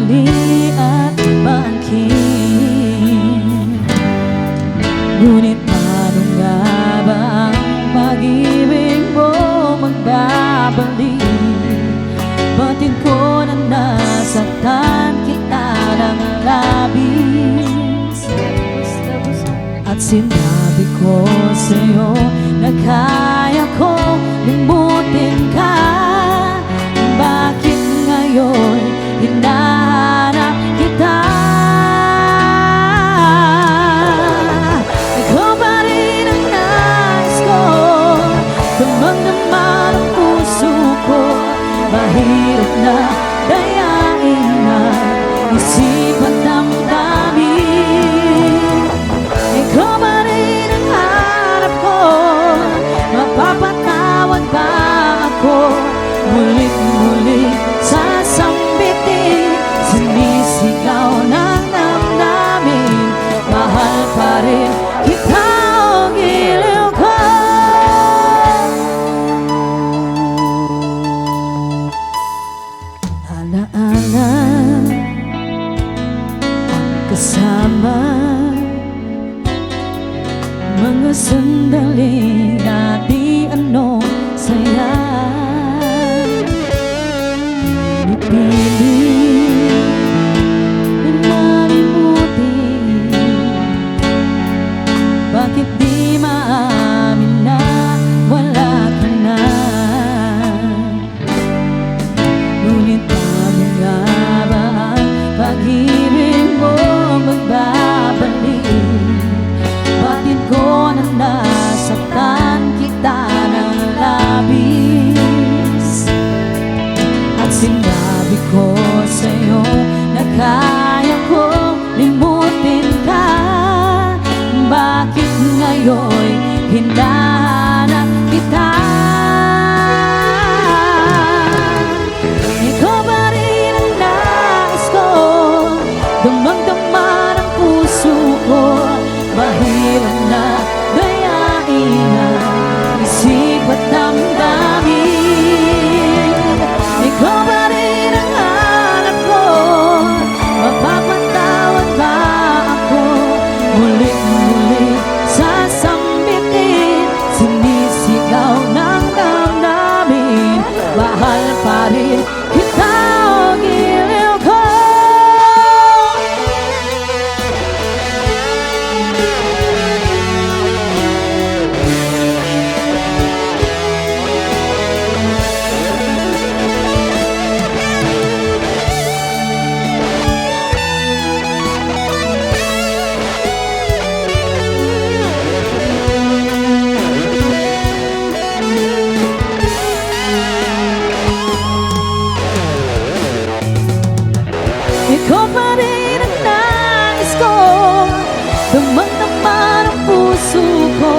muli at maangkin. Ngunit paano nga ba ang pag-ibig mo magbabalik? Batid ko na nasaktan kita ng labis, at sinabi ko sa'yo na kaya kong limutin ka. Bakit ngayon hinahanap kita? Ikaw pa rin ang nais ko, damang-daman ang puso ko. Mahirap na dayain na isip at damdamin. Ikaw pa rin ang hanap ko, mapapatawad ba ako? Mulit-muli sasambitin, sinisigaw ng damdamin. Mahal pa rin kita o giliw ko. Alaala ang kasama, mga sandali na di ano saya. Pilit na malimutin, bakit di maamin na wala ka na? Ngunit paano nga ba ang pag-ibig mo magbabalik? Bakit ko na nasaktan kita ng labis? At sinabi ko sa'yo na kaya kong limutin ka. Bakit ngayon hinahanap kita? Ikaw pa rin ang nais ko, damang-daman ang puso ko. Mahirap na dayain na isip at damdamin. Ikaw pa rin ang hanap ko, mapapatawad ba ako? Mulit-muli sasambitin, sinisigaw ng damdamin. Mahal pa rin kita o giliw ko. Ikaw pa rin ang nais ko, damang-daman ang puso ko.